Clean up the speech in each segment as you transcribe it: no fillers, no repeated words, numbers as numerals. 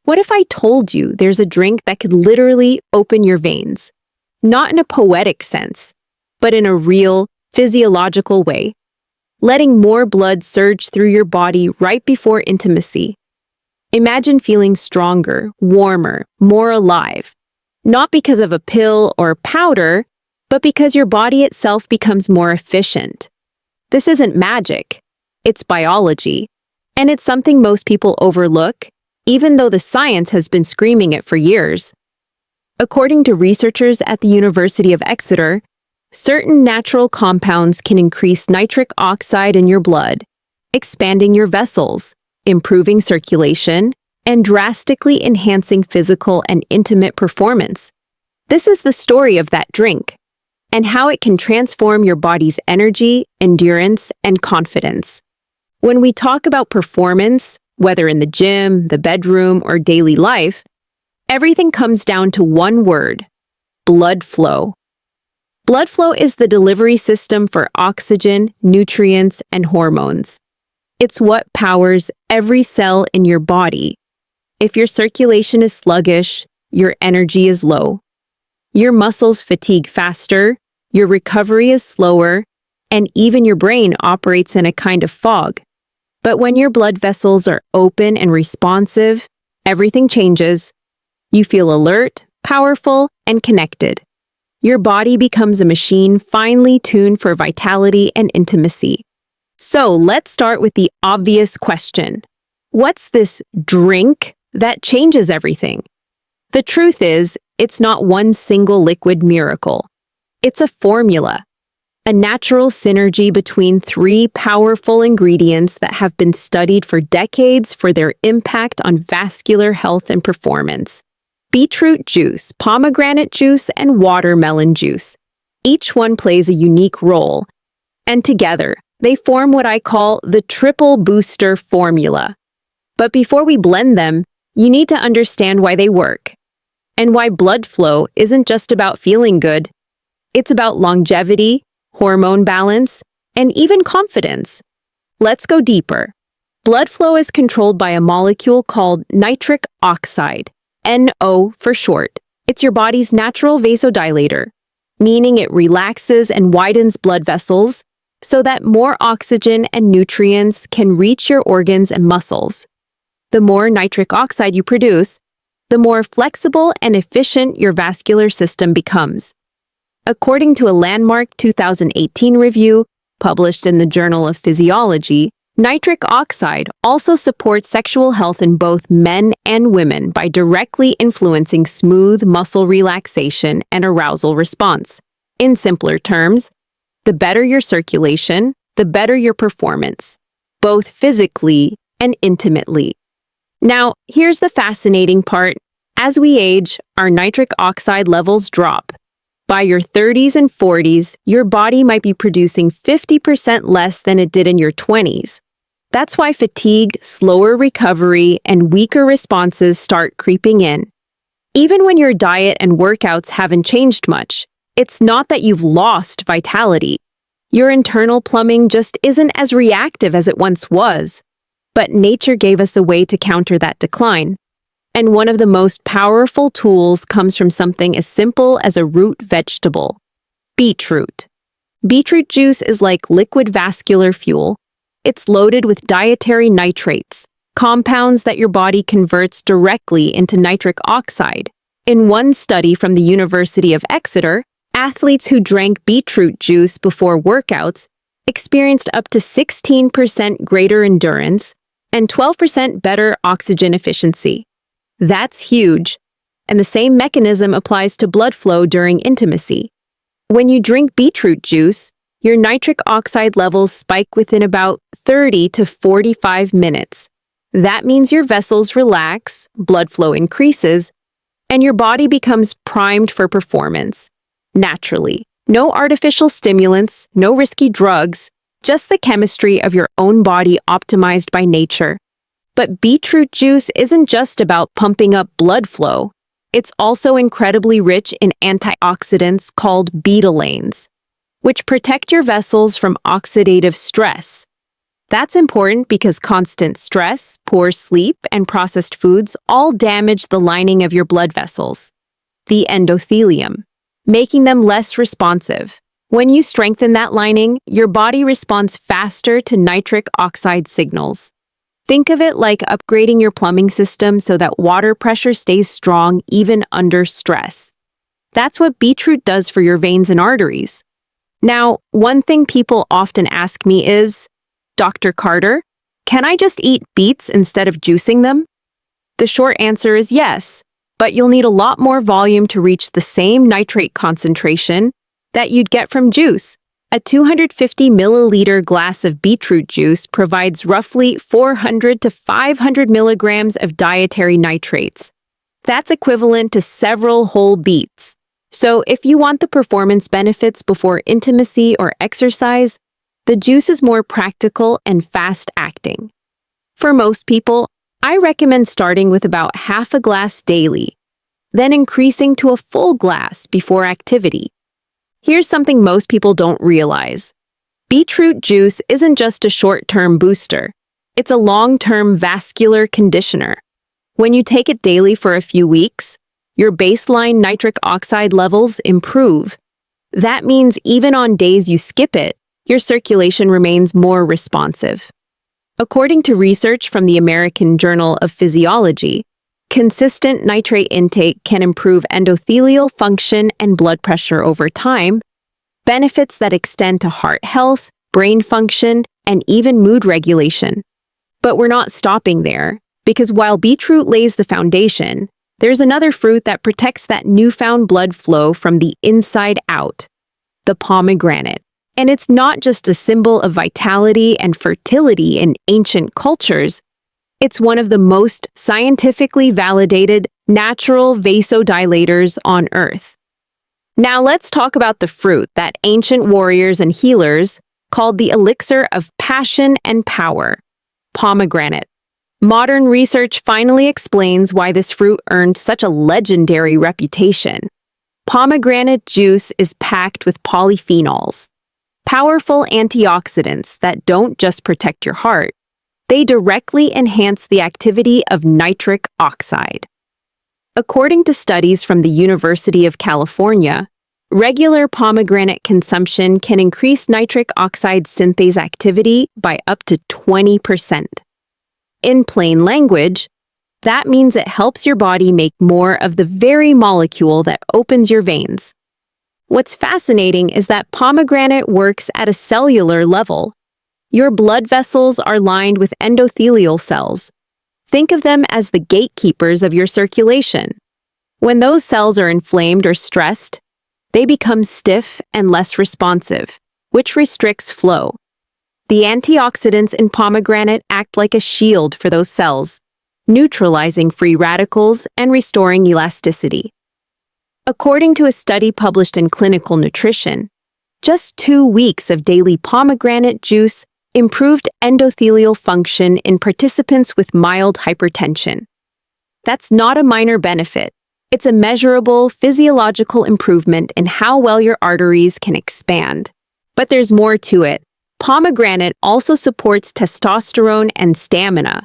What if I told you there's a drink that could literally open your veins? Not in a poetic sense, but in a real, physiological way, letting more blood surge through your body right before intimacy. Imagine feeling stronger, warmer, more alive, not because of a pill or powder, but because your body itself becomes more efficient. This isn't magic, it's biology, and it's something most people overlook, even though the science has been screaming it for years. According to researchers at the University of Exeter, certain natural compounds can increase nitric oxide in your blood, expanding your vessels, improving circulation, and drastically enhancing physical and intimate performance. This is the story of that drink, and how it can transform your body's energy, endurance, and confidence. When we talk about performance, whether in the gym, the bedroom, or daily life, everything comes down to one word: blood flow. Blood flow is the delivery system for oxygen, nutrients, and hormones. It's what powers every cell in your body. If your circulation is sluggish, your energy is low. Your muscles fatigue faster, your recovery is slower, and even your brain operates in a kind of fog. But when your blood vessels are open and responsive, everything changes. You feel alert, powerful, and connected. Your body becomes a machine finely tuned for vitality and intimacy. So let's start with the obvious question. What's this drink that changes everything? The truth is, it's not one single liquid miracle. It's a formula, a natural synergy between three powerful ingredients that have been studied for decades for their impact on vascular health and performance. Beetroot juice, pomegranate juice, and watermelon juice. Each one plays a unique role, and together, they form what I call the triple booster formula. But before we blend them, you need to understand why they work, and why blood flow isn't just about feeling good. It's about longevity, hormone balance, and even confidence. Let's go deeper. Blood flow is controlled by a molecule called nitric oxide, NO for short. It's your body's natural vasodilator, meaning it relaxes and widens blood vessels so that more oxygen and nutrients can reach your organs and muscles. The more nitric oxide you produce, the more flexible and efficient your vascular system becomes. According to a landmark 2018 review published in the Journal of Physiology, nitric oxide also supports sexual health in both men and women by directly influencing smooth muscle relaxation and arousal response. In simpler terms, the better your circulation, the better your performance, both physically and intimately. Now, here's the fascinating part. As we age, our nitric oxide levels drop. By your 30s and 40s, your body might be producing 50% less than it did in your 20s. That's why fatigue, slower recovery, and weaker responses start creeping in. Even when your diet and workouts haven't changed much, it's not that you've lost vitality. Your internal plumbing just isn't as reactive as it once was. But nature gave us a way to counter that decline. And one of the most powerful tools comes from something as simple as a root vegetable: beetroot. Beetroot juice is like liquid vascular fuel. It's loaded with dietary nitrates, compounds that your body converts directly into nitric oxide. In one study from the University of Exeter, athletes who drank beetroot juice before workouts experienced up to 16% greater endurance and 12% better oxygen efficiency. That's huge, and the same mechanism applies to blood flow during intimacy. When you drink beetroot juice, your nitric oxide levels spike within about 30 to 45 minutes. That means your vessels relax, blood flow increases, and your body becomes primed for performance. Naturally. No artificial stimulants, no risky drugs, just the chemistry of your own body optimized by nature. But beetroot juice isn't just about pumping up blood flow. It's also incredibly rich in antioxidants called betalains, which protect your vessels from oxidative stress. That's important because constant stress, poor sleep, and processed foods all damage the lining of your blood vessels, the endothelium, making them less responsive. When you strengthen that lining, your body responds faster to nitric oxide signals. Think of it like upgrading your plumbing system so that water pressure stays strong even under stress. That's what beetroot does for your veins and arteries. Now, one thing people often ask me is, Dr. Carter, can I just eat beets instead of juicing them? The short answer is yes, but you'll need a lot more volume to reach the same nitrate concentration that you'd get from juice. A 250 milliliter glass of beetroot juice provides roughly 400 to 500 milligrams of dietary nitrates. That's equivalent to several whole beets. So if you want the performance benefits before intimacy or exercise, the juice is more practical and fast-acting. For most people, I recommend starting with about half a glass daily, then increasing to a full glass before activity. Here's something most people don't realize. Beetroot juice isn't just a short-term booster. It's a long-term vascular conditioner. When you take it daily for a few weeks, your baseline nitric oxide levels improve. That means even on days you skip it, your circulation remains more responsive. According to research from the American Journal of Physiology, consistent nitrate intake can improve endothelial function and blood pressure over time, benefits that extend to heart health, brain function, and even mood regulation. But we're not stopping there, because while beetroot lays the foundation, there's another fruit that protects that newfound blood flow from the inside out, the pomegranate. And it's not just a symbol of vitality and fertility in ancient cultures, it's one of the most scientifically validated natural vasodilators on Earth. Now let's talk about the fruit that ancient warriors and healers called the elixir of passion and power, pomegranate. Modern research finally explains why this fruit earned such a legendary reputation. Pomegranate juice is packed with polyphenols, powerful antioxidants that don't just protect your heart, they directly enhance the activity of nitric oxide. According to studies from the University of California, regular pomegranate consumption can increase nitric oxide synthase activity by up to 20%. In plain language, that means it helps your body make more of the very molecule that opens your veins. What's fascinating is that pomegranate works at a cellular level. Your blood vessels are lined with endothelial cells. Think of them as the gatekeepers of your circulation. When those cells are inflamed or stressed, they become stiff and less responsive, which restricts flow. The antioxidants in pomegranate act like a shield for those cells, neutralizing free radicals and restoring elasticity. According to a study published in Clinical Nutrition, just 2 weeks of daily pomegranate juice improved endothelial function in participants with mild hypertension. That's not a minor benefit. It's a measurable physiological improvement in how well your arteries can expand. But there's more to it. Pomegranate also supports testosterone and stamina.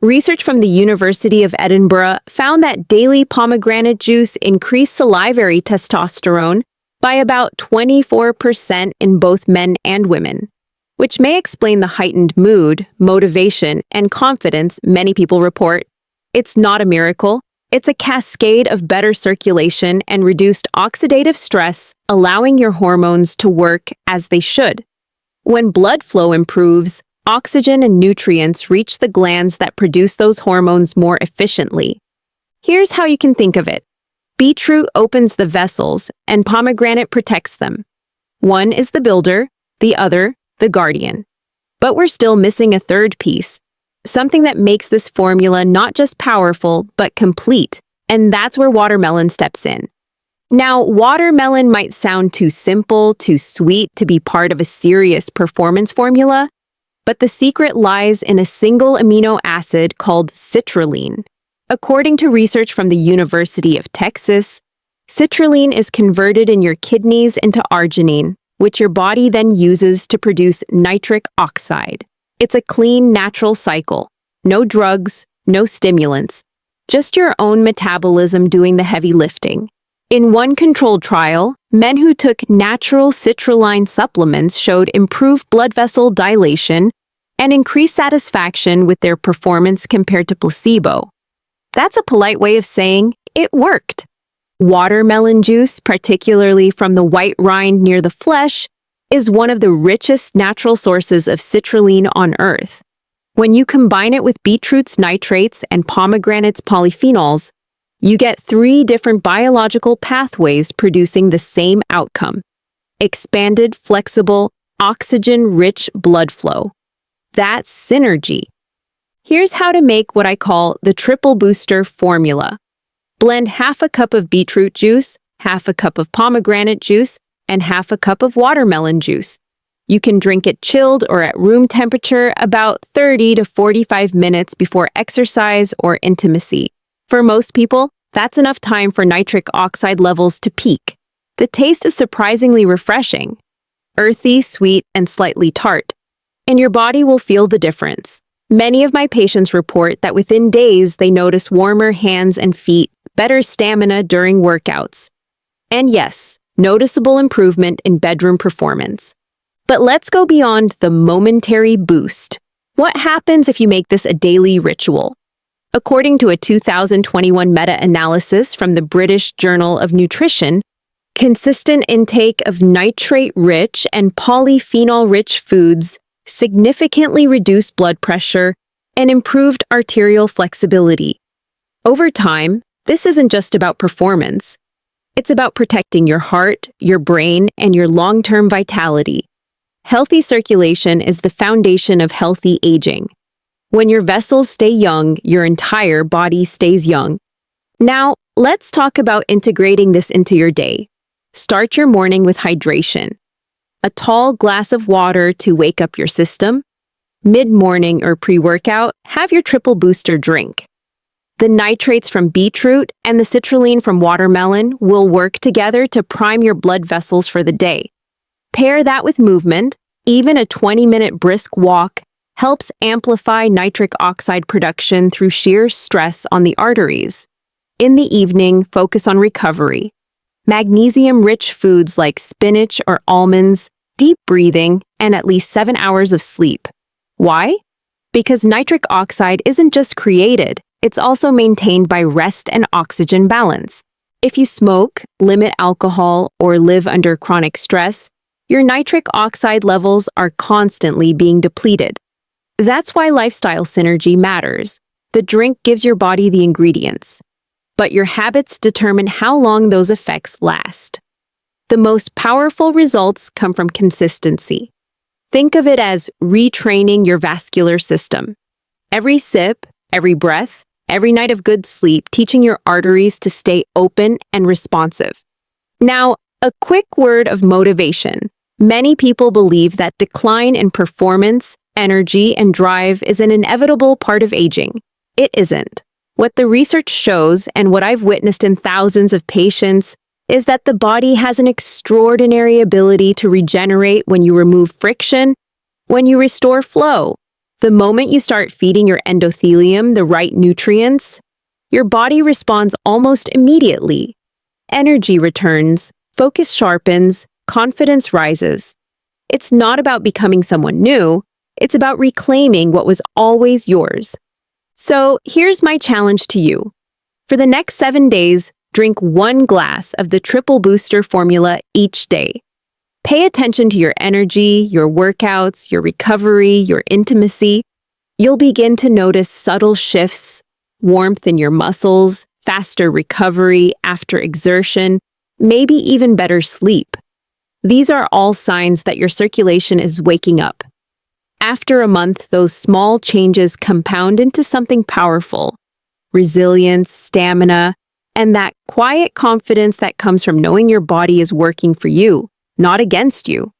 Research from the University of Edinburgh found that daily pomegranate juice increased salivary testosterone by about 24% in both men and women, which may explain the heightened mood, motivation, and confidence many people report. It's not a miracle. It's a cascade of better circulation and reduced oxidative stress, allowing your hormones to work as they should. When blood flow improves, oxygen and nutrients reach the glands that produce those hormones more efficiently. Here's how you can think of it. Beetroot opens the vessels, and pomegranate protects them. One is the builder, the other, the guardian. But we're still missing a third piece, something that makes this formula not just powerful, but complete, and that's where watermelon steps in. Now, watermelon might sound too simple, too sweet to be part of a serious performance formula, but the secret lies in a single amino acid called citrulline. According to research from the University of Texas, citrulline is converted in your kidneys into arginine, which your body then uses to produce nitric oxide. It's a clean, natural cycle. No drugs, no stimulants. Just your own metabolism doing the heavy lifting. In one controlled trial, men who took natural citrulline supplements showed improved blood vessel dilation and increased satisfaction with their performance compared to placebo. That's a polite way of saying it worked. Watermelon juice, particularly from the white rind near the flesh, is one of the richest natural sources of citrulline on Earth. When you combine it with beetroot's nitrates and pomegranate's polyphenols, you get 3 different biological pathways producing the same outcome: expanded, flexible, oxygen-rich blood flow. That's synergy. Here's how to make what I call the triple booster formula. Blend half a cup of beetroot juice, half a cup of pomegranate juice, and half a cup of watermelon juice. You can drink it chilled or at room temperature about 30 to 45 minutes before exercise or intimacy. For most people, that's enough time for nitric oxide levels to peak. The taste is surprisingly refreshing, earthy, sweet, and slightly tart, and your body will feel the difference. Many of my patients report that within days they notice warmer hands and feet, better stamina during workouts, and yes, noticeable improvement in bedroom performance. But let's go beyond the momentary boost. What happens if you make this a daily ritual? According to a 2021 meta-analysis from the British Journal of Nutrition, consistent intake of nitrate-rich and polyphenol-rich foods significantly reduced blood pressure and improved arterial flexibility. Over time, this isn't just about performance. It's about protecting your heart, your brain, and your long-term vitality. Healthy circulation is the foundation of healthy aging. When your vessels stay young, your entire body stays young. Now, let's talk about integrating this into your day. Start your morning with hydration. A tall glass of water to wake up your system. Mid-morning or pre-workout, have your triple booster drink. The nitrates from beetroot and the citrulline from watermelon will work together to prime your blood vessels for the day. Pair that with movement. Even a 20-minute brisk walk helps amplify nitric oxide production through sheer stress on the arteries. In the evening, focus on recovery. Magnesium-rich foods like spinach or almonds, deep breathing, and at least 7 hours of sleep. Why? Because nitric oxide isn't just created, it's also maintained by rest and oxygen balance. If you smoke, limit alcohol, or live under chronic stress, your nitric oxide levels are constantly being depleted. That's why lifestyle synergy matters. The drink gives your body the ingredients, but your habits determine how long those effects last. The most powerful results come from consistency. Think of it as retraining your vascular system. Every sip, every breath, every night of good sleep, teaching your arteries to stay open and responsive. Now, a quick word of motivation. Many people believe that decline in performance, energy, and drive is an inevitable part of aging. It isn't. What the research shows, and what I've witnessed in thousands of patients, is that the body has an extraordinary ability to regenerate when you remove friction, when you restore flow. The moment you start feeding your endothelium the right nutrients, your body responds almost immediately. Energy returns, focus sharpens, confidence rises. It's not about becoming someone new, it's about reclaiming what was always yours. So here's my challenge to you. For the next 7 days, drink 1 glass of the triple booster formula each day. Pay attention to your energy, your workouts, your recovery, your intimacy. You'll begin to notice subtle shifts, warmth in your muscles, faster recovery after exertion, maybe even better sleep. These are all signs that your circulation is waking up. After a month, those small changes compound into something powerful: resilience, stamina, and that quiet confidence that comes from knowing your body is working for you, not against you.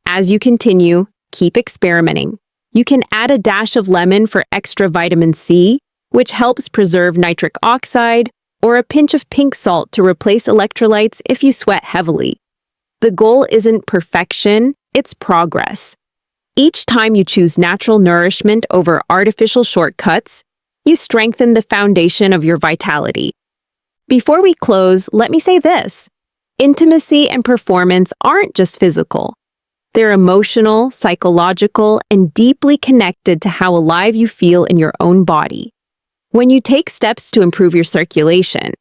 As you continue, keep experimenting. You can add a dash of lemon for extra vitamin C, which helps preserve nitric oxide, or a pinch of pink salt to replace electrolytes if you sweat heavily. The goal isn't perfection, it's progress. Each time you choose natural nourishment over artificial shortcuts, you strengthen the foundation of your vitality. Before we close, let me say this. Intimacy and performance aren't just physical. They're emotional, psychological, and deeply connected to how alive you feel in your own body. When you take steps to improve your circulation,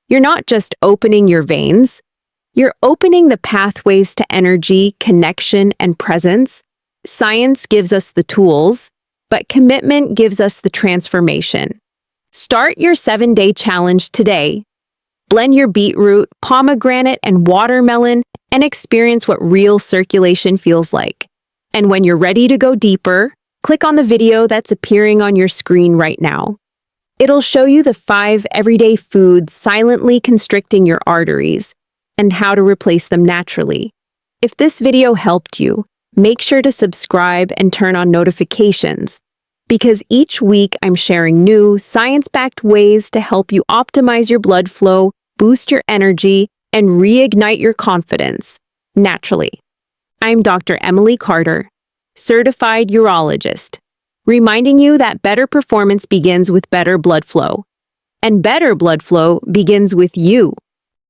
you're not just opening your veins, you're opening the pathways to energy, connection, and presence. Science gives us the tools, but commitment gives us the transformation. Start your 7-day challenge today. Blend your beetroot, pomegranate, and watermelon and experience what real circulation feels like. And when you're ready to go deeper, click on the video that's appearing on your screen right now. It'll show you the 5 everyday foods silently constricting your arteries and how to replace them naturally. If this video helped you, make sure to subscribe and turn on notifications, because each week I'm sharing new, science-backed ways to help you optimize your blood flow, boost your energy, and reignite your confidence naturally. I'm Dr. Emily Carter, certified urologist, reminding you that better performance begins with better blood flow, and better blood flow begins with you.